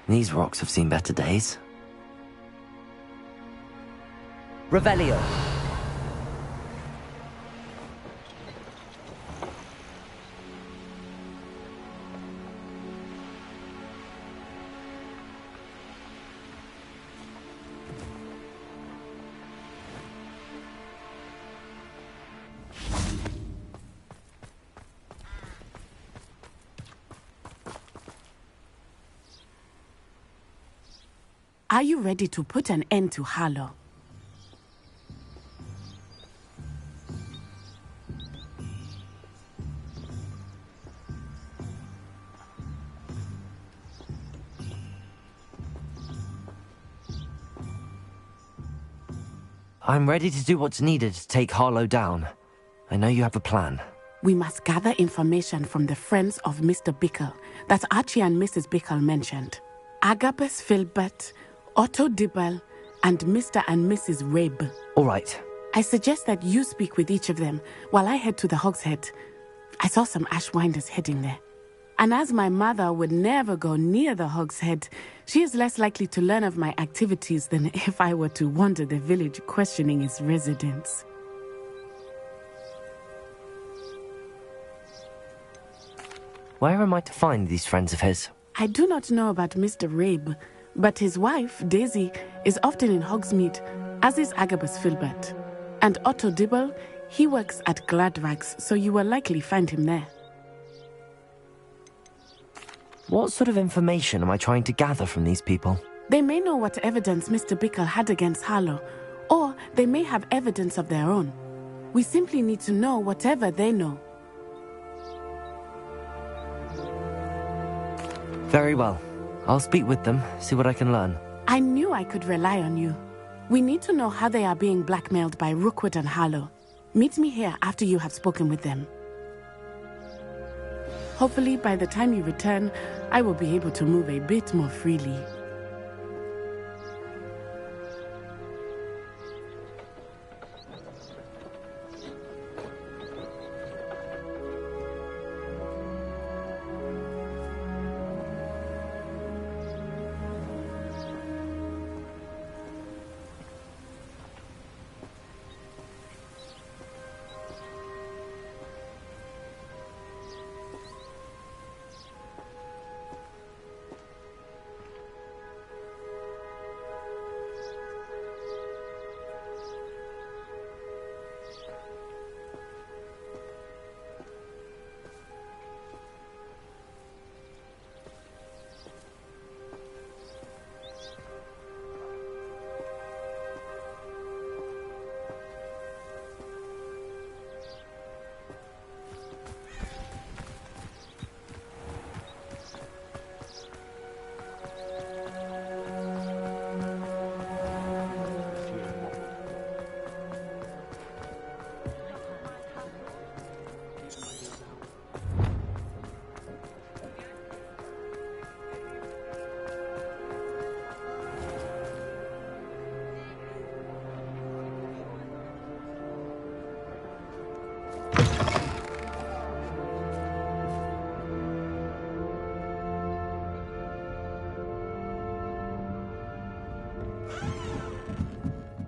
These rocks have seen better days. Revelio. Are you ready to put an end to Harlow? I'm ready to do what's needed to take Harlow down. I know you have a plan. We must gather information from the friends of Mr. Bickle that Archie and Mrs. Bickle mentioned. Agabus Filbert, Otto Dibble, and Mr. and Mrs. Rabe. All right. I suggest that you speak with each of them while I head to the Hogshead. I saw some Ashwinders heading there. And as my mother would never go near the Hogshead, she is less likely to learn of my activities than if I were to wander the village questioning its residents. Where am I to find these friends of his? I do not know about Mr. Rabe, but his wife, Daisy, is often in Hogsmeade, as is Agabus Filbert. And Otto Dibble, he works at Gladrags, so you will likely find him there. What sort of information am I trying to gather from these people? They may know what evidence Mr. Bickle had against Harlow, or they may have evidence of their own. We simply need to know whatever they know. Very well. I'll speak with them, see what I can learn. I knew I could rely on you. We need to know how they are being blackmailed by Rookwood and Harlow. Meet me here after you have spoken with them. Hopefully, by the time you return, I will be able to move a bit more freely.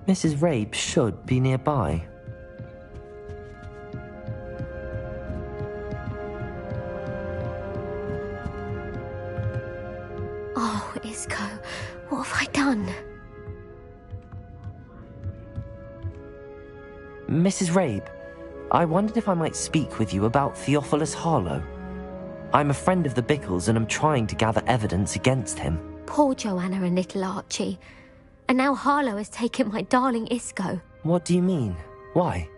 Mrs. Rabe should be nearby. Oh, Isco, what have I done? Mrs. Rabe, I wondered if I might speak with you about Theophilus Harlow. I'm a friend of the Bickles and am trying to gather evidence against him. Poor Joanna and little Archie. And now Harlow has taken my darling Isco. What do you mean? Why?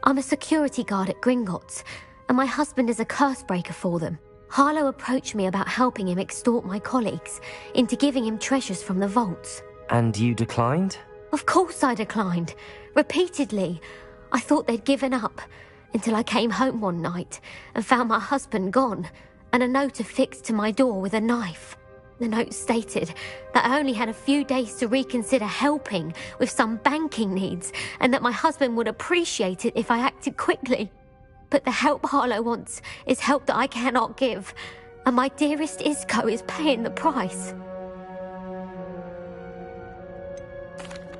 I'm a security guard at Gringotts, and my husband is a curse breaker for them. Harlow approached me about helping him extort my colleagues into giving him treasures from the vaults. And you declined? Of course I declined. Repeatedly. I thought they'd given up, until I came home one night and found my husband gone, and a note affixed to my door with a knife. The note stated that I only had a few days to reconsider helping with some banking needs, and that my husband would appreciate it if I acted quickly. But the help Harlow wants is help that I cannot give, And my dearest Isco is paying the price.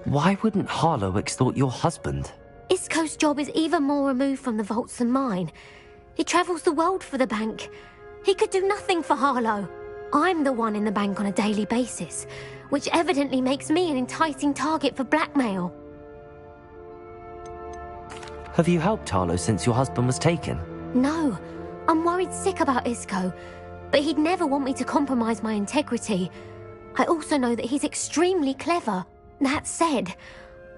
Why wouldn't Harlow extort your husband? Isco's job is even more removed from the vaults than mine. He travels the world for the bank. He could do nothing for Harlow. I'm the one in the bank on a daily basis, which evidently makes me an enticing target for blackmail. Have you helped Harlow since your husband was taken? No, I'm worried sick about Isco, but he'd never want me to compromise my integrity. I also know that he's extremely clever. That said,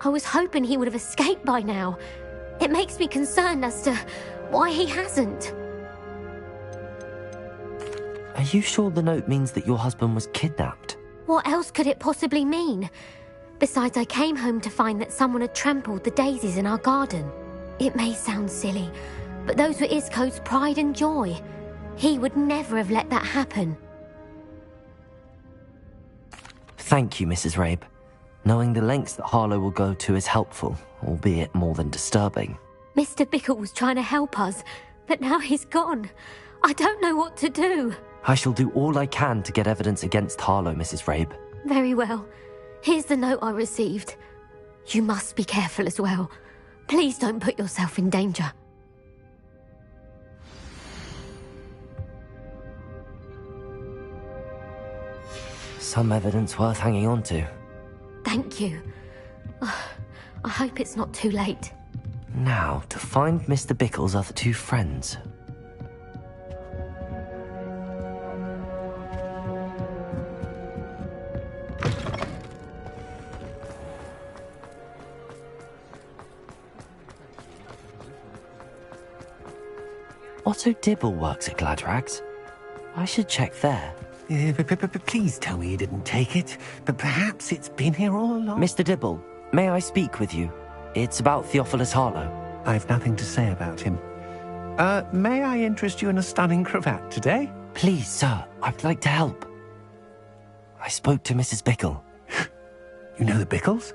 I was hoping he would have escaped by now. It makes me concerned as to why he hasn't. Are you sure the note means that your husband was kidnapped? What else could it possibly mean? Besides, I came home to find that someone had trampled the daisies in our garden. It may sound silly, but those were Isco's pride and joy. He would never have let that happen. Thank you, Mrs. Rabe. Knowing the lengths that Harlow will go to is helpful, albeit more than disturbing. Mr. Bickle was trying to help us, but now he's gone. I don't know what to do. I shall do all I can to get evidence against Harlow, Mrs. Rabe. Very well. Here's the note I received. You must be careful as well. Please don't put yourself in danger. Some evidence worth hanging on to. Thank you. I hope it's not too late. Now, to find Mr. Bickle's other two friends. Otto Dibble works at Gladrags. I should check there. Please tell me you didn't take it, but perhaps it's been here all along. Mr. Dibble, may I speak with you? It's about Theophilus Harlow. I've nothing to say about him. May I interest you in a stunning cravat today? Please, sir, I'd like to help. I spoke to Mrs. Bickle. You know the Bickles?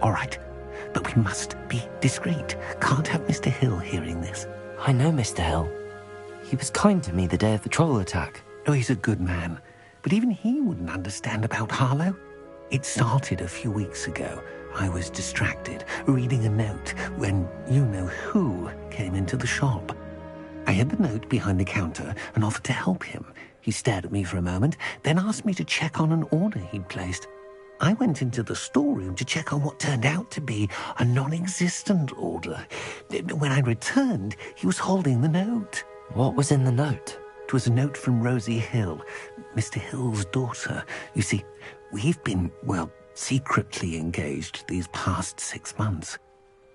All right, but we must be discreet. Can't have Mr. Hill hearing this. I know Mr. Hill. He was kind to me the day of the troll attack. Oh, he's a good man, but even he wouldn't understand about Harlow. It started a few weeks ago. I was distracted, reading a note, when you-know-who came into the shop. I hid the note behind the counter and offered to help him. He stared at me for a moment, then asked me to check on an order he'd placed. I went into the storeroom to check on what turned out to be a non-existent order. When I returned, he was holding the note. What was in the note? It was a note from Rosie Hill, Mr. Hill's daughter. You see, we've been, secretly engaged these past 6 months.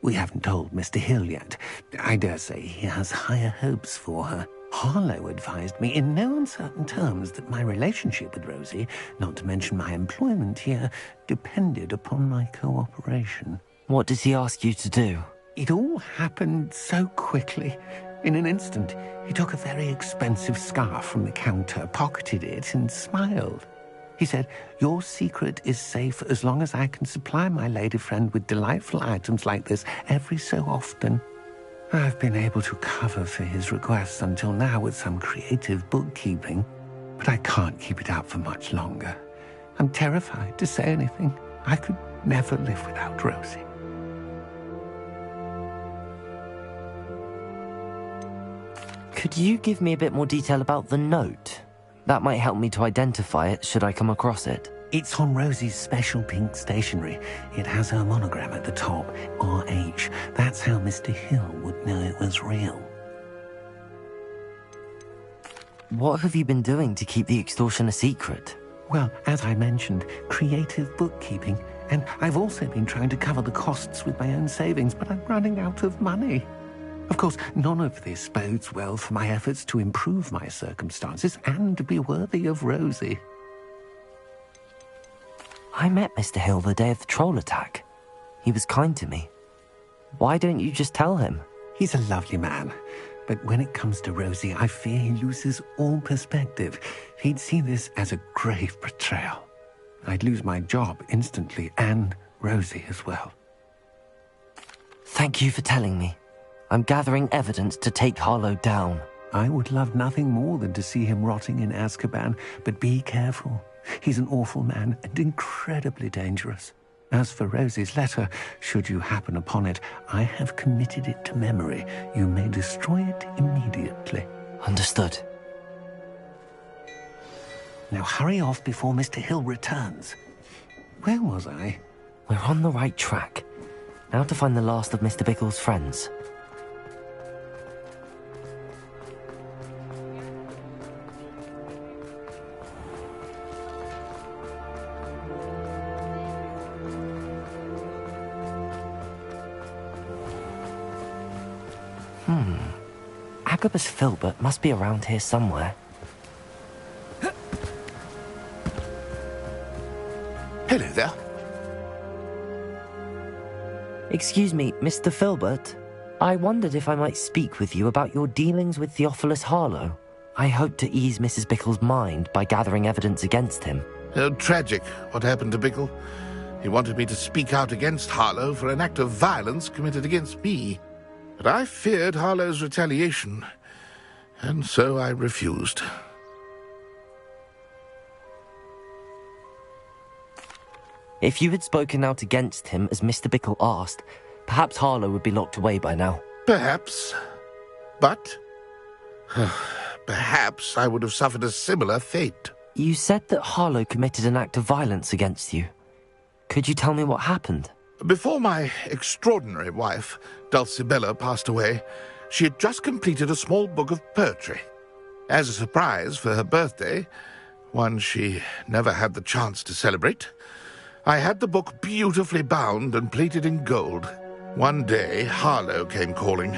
We haven't told Mr. Hill yet. I dare say he has higher hopes for her. Harlow advised me in no uncertain terms that my relationship with Rosie, not to mention my employment here, depended upon my cooperation. What does he ask you to do? It all happened so quickly. In an instant, he took a very expensive scarf from the counter, pocketed it, and smiled. He said, "Your secret is safe as long as I can supply my lady friend with delightful items like this every so often." I've been able to cover for his requests until now with some creative bookkeeping, but I can't keep it up for much longer. I'm terrified to say anything. I could never live without Rosie. Could you give me a bit more detail about the note? That might help me to identify it should I come across it. It's on Rosie's special pink stationery. It has her monogram at the top, RH. That's how Mr. Hill would know it was real. What have you been doing to keep the extortion a secret? Well, as I mentioned, creative bookkeeping. And I've also been trying to cover the costs with my own savings, but I'm running out of money. Of course, none of this bodes well for my efforts to improve my circumstances and to be worthy of Rosie. I met Mr. Hill the day of the troll attack. He was kind to me. Why don't you just tell him? He's a lovely man, but when it comes to Rosie, I fear he loses all perspective. He'd see this as a grave betrayal. I'd lose my job instantly, and Rosie as well. Thank you for telling me. I'm gathering evidence to take Harlow down. I would love nothing more than to see him rotting in Azkaban, but be careful. He's an awful man and incredibly dangerous. As for Rosie's letter, should you happen upon it, I have committed it to memory. You may destroy it immediately. Understood. Now hurry off before Mr. Hill returns. Where was I? We're on the right track. Now to find the last of Mr. Bickle's friends. Agabus Filbert must be around here somewhere. Hello there. Excuse me, Mr. Filbert. I wondered if I might speak with you about your dealings with Theophilus Harlow. I hope to ease Mrs. Bickle's mind by gathering evidence against him. Oh, tragic what happened to Bickle. He wanted me to speak out against Harlow for an act of violence committed against me. But I feared Harlow's retaliation, and so I refused. If you had spoken out against him as Mr. Bickle asked, perhaps Harlow would be locked away by now. Perhaps. But perhaps I would have suffered a similar fate. You said that Harlow committed an act of violence against you. Could you tell me what happened? Before my extraordinary wife, Dulcibella, passed away, she had just completed a small book of poetry. As a surprise for her birthday, one she never had the chance to celebrate, I had the book beautifully bound and plated in gold. One day, Harlow came calling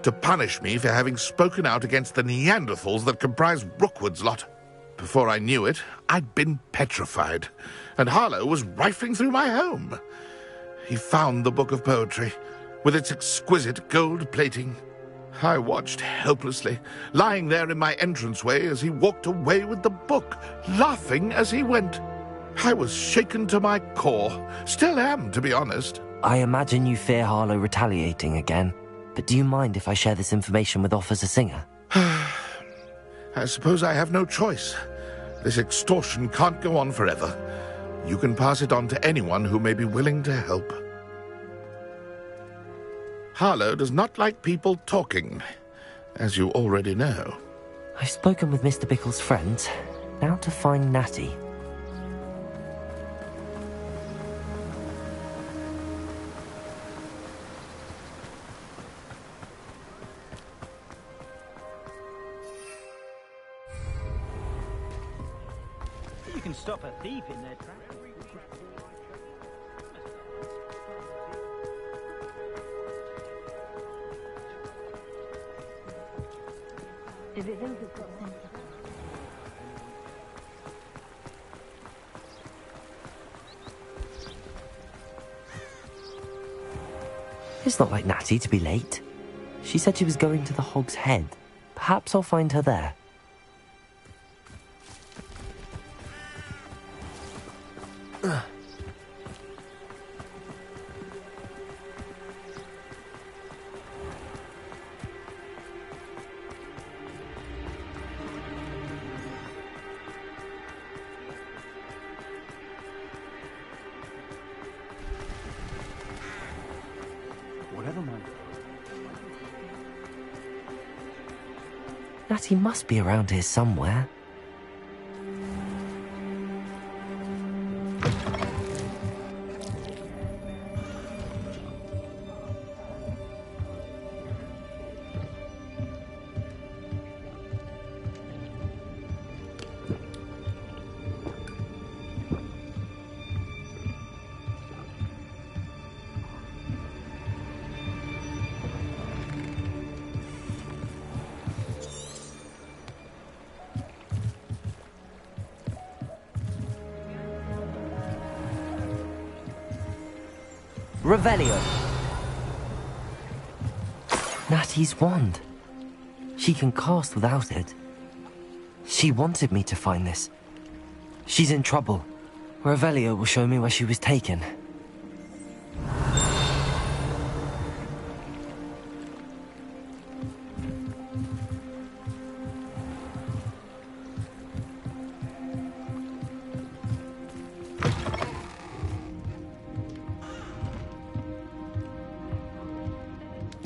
to punish me for having spoken out against the Neanderthals that comprised Rookwood's lot. Before I knew it, I'd been petrified, and Harlow was rifling through my home. He found the book of poetry, with its exquisite gold plating. I watched helplessly, lying there in my entranceway as he walked away with the book, laughing as he went. I was shaken to my core. Still am, to be honest. I imagine you fear Harlow retaliating again, but do you mind if I share this information with Officer Singer? I suppose I have no choice. This extortion can't go on forever. You can pass it on to anyone who may be willing to help. Harlow does not like people talking, as you already know. I've spoken with Mr. Bickle's friends. Now to find Natty. You can stop a thief in their tracks. Does it think it's got sense? It's not like Natty to be late. She said she was going to the Hog's Head. Perhaps I'll find her there. Whatever, man. Natty must be around here somewhere. Revelio. Natty's wand. She can cast without it. She wanted me to find this. She's in trouble. Revelio will show me where she was taken.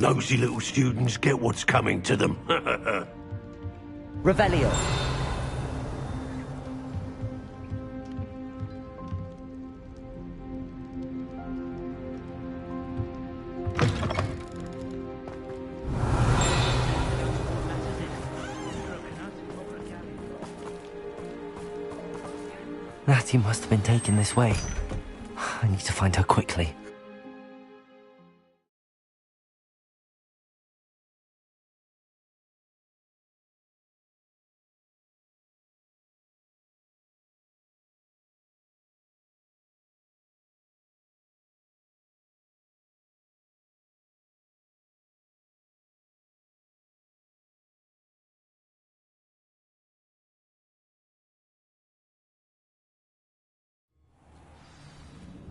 nosy little students get what's coming to them. Revelio. Natty must have been taken this way. I need to find her quickly.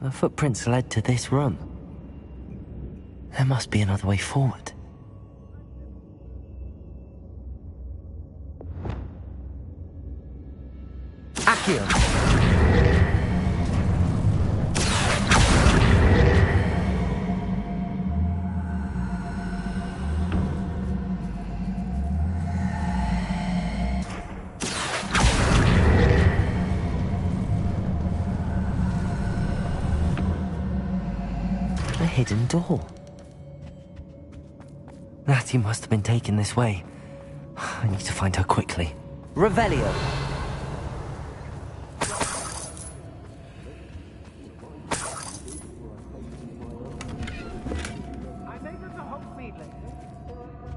The footprints led to this room. There must be another way forward. Accio. A hidden door. Natty must have been taken this way. I need to find her quickly. Revelio.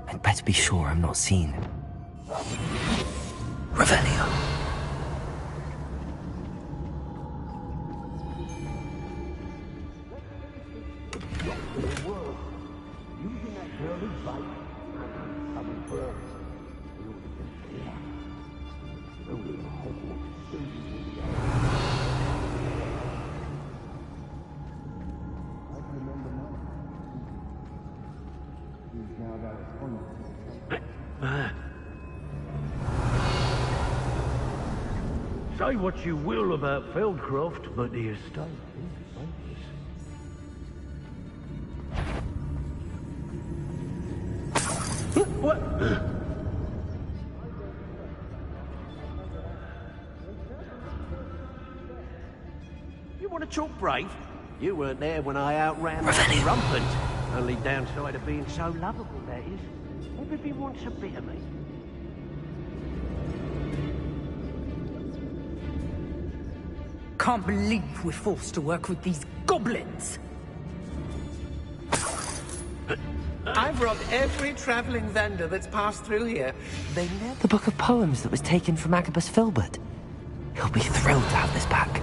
I'd better be sure I'm not seen. Revelio. Say what you will about Feldcroft, but the estate is famous. What? You want to talk brave? You weren't there when I outran that rampant. Only downside of being so lovable, that is. Everybody wants a bit of me. Can't believe we're forced to work with these goblins. I've robbed every travelling vendor that's passed through here. They never... The book of poems that was taken from Agabus Filbert. He'll be thrilled to have this back.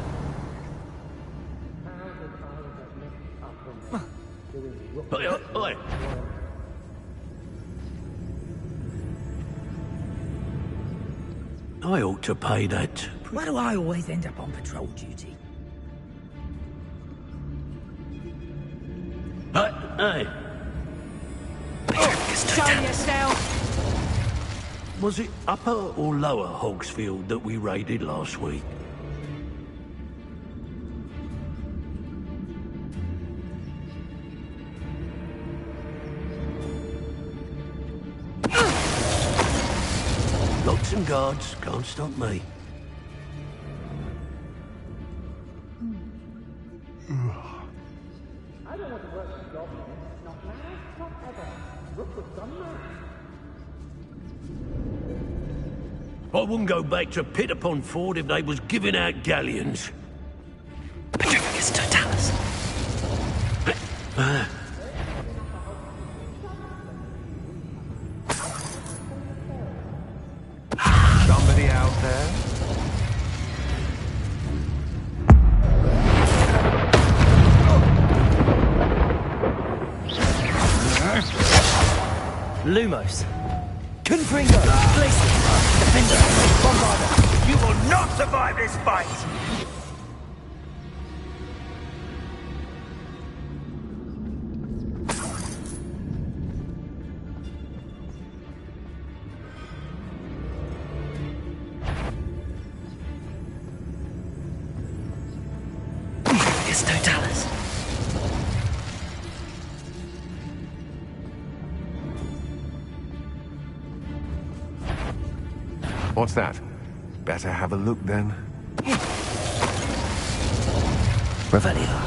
Oi. I ought to pay that. Why do I always end up on patrol duty? Hey. Show yourself! Was it Upper or Lower Hogsfield that we raided last week? Locks and guards can't stop me. I don't want to work for goblins. Not now, not ever. Rook was gone mad. I wouldn't go back to Pit upon Ford if they was giving out galleons. Petrificus totalis. Somebody out there? Lumos. Confringo. Glacier. Defender. Bombarder. You will not survive this fight! Petrificus totalis. What's that? Better have a look then. Revelio.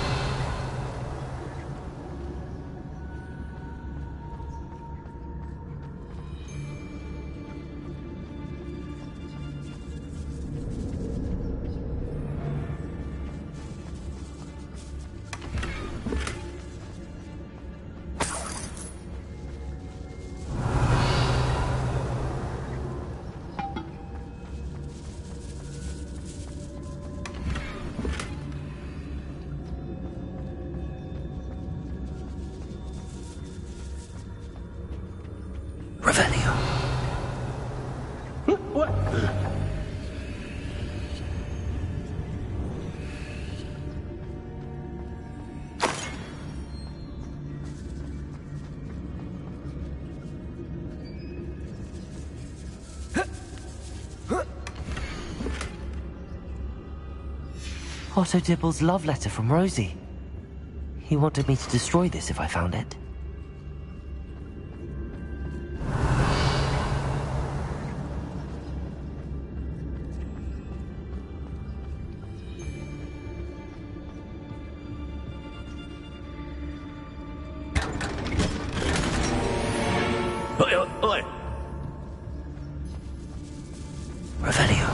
Revelio. What? Otto Dibble's love letter from Rosie. He wanted me to destroy this if I found it. Oi, oi, oi. Revelio.